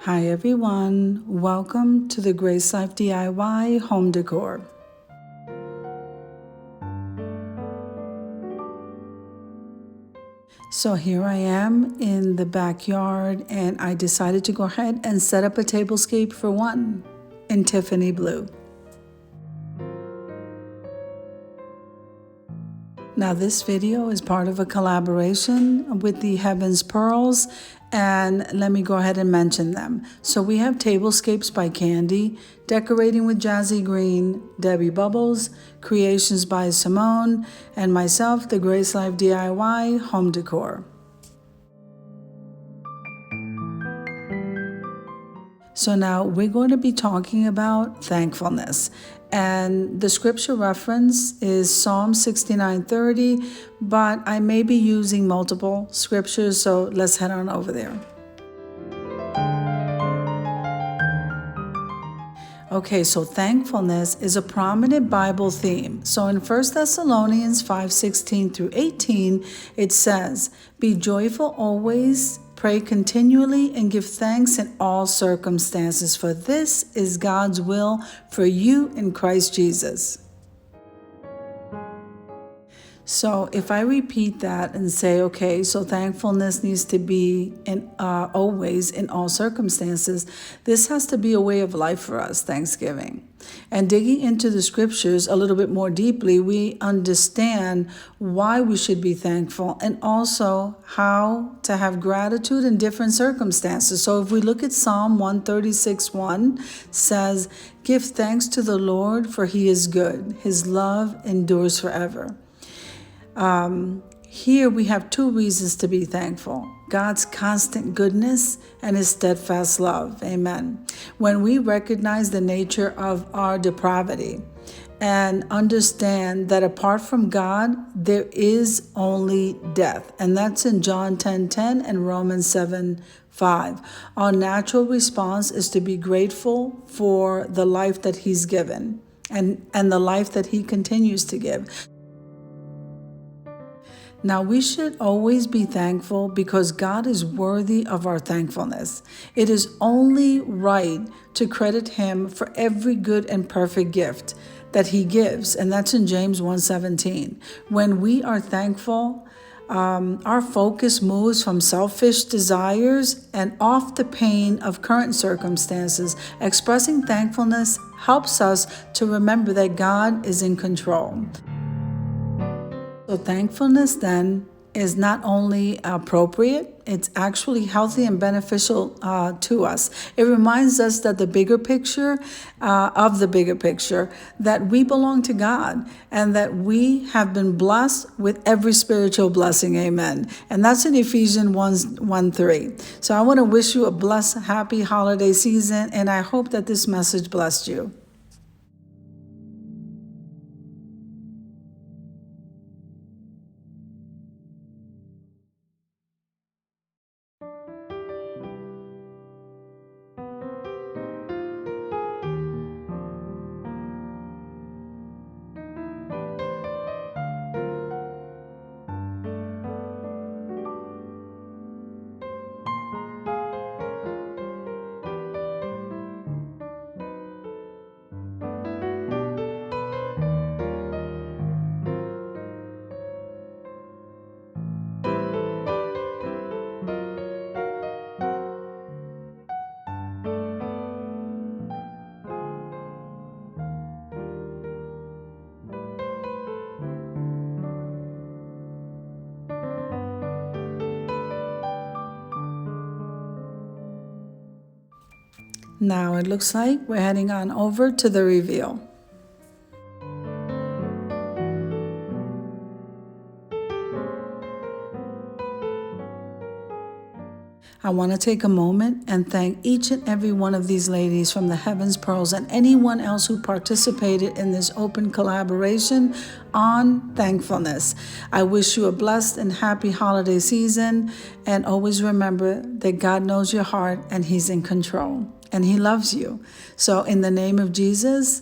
Hi everyone, welcome to the Grace Life DIY Home Decor. So here I am in the backyard and I decided to go ahead and set up a tablescape for one in Tiffany blue. Now this video is part of a collaboration with the Heaven's Pearls, and let me go ahead and mention them. So we have Tablescapes by Candy, Decorating with Jazzy Green, Debbie Bubbles, Creations by Simone, and myself, the Grace Life DIY Home Decor. So now we're going to be talking about thankfulness. And the scripture reference is Psalm 69:30, but I may be using multiple scriptures, so let's head on over there. Okay, so thankfulness is a prominent Bible theme. So in 1 Thessalonians 5:16 through 18, it says, "Be joyful always, pray continually, and give thanks in all circumstances, for this is God's will for you in Christ Jesus." So if I repeat that and say, okay, so thankfulness needs to be always in all circumstances, this has to be a way of life for us, Thanksgiving. And digging into the scriptures a little bit more deeply, we understand why we should be thankful and also how to have gratitude in different circumstances. So if we look at Psalm 136:1 says, "Give thanks to the Lord, for he is good. His love endures forever." Here we have two reasons to be thankful: God's constant goodness and his steadfast love. Amen. When we recognize the nature of our depravity and understand that apart from God, there is only death. And that's in John 10:10 and Romans 7:5. Our natural response is to be grateful for the life that he's given and the life that he continues to give. Now, we should always be thankful because God is worthy of our thankfulness. It is only right to credit him for every good and perfect gift that he gives, and that's in James 1:17. When we are thankful, our focus moves from selfish desires and off the pain of current circumstances. Expressing thankfulness helps us to remember that God is in control. So thankfulness then is not only appropriate, it's actually healthy and beneficial to us. It reminds us that the bigger picture, that we belong to God and that we have been blessed with every spiritual blessing. Amen. And that's in Ephesians 1:3. So I want to wish you a blessed, happy holiday season, and I hope that this message blessed you. Now it looks like we're heading on over to the reveal. I want to take a moment and thank each and every one of these ladies from the Heaven's Pearls and anyone else who participated in this open collaboration on thankfulness. I wish you a blessed and happy holiday season, and always remember that God knows your heart and he's in control and he loves you. So in the name of Jesus,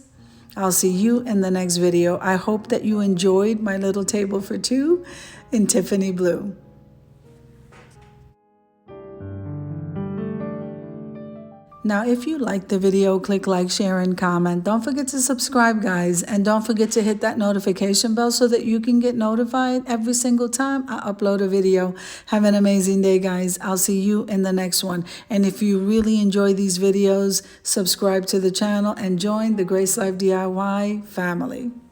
I'll see you in the next video. I hope that you enjoyed my little table for two in Tiffany blue. Now, if you like the video, click like, share, and comment. Don't forget to subscribe, guys. And don't forget to hit that notification bell so that you can get notified every single time I upload a video. Have an amazing day, guys. I'll see you in the next one. And if you really enjoy these videos, subscribe to the channel and join the Grace Life DIY family.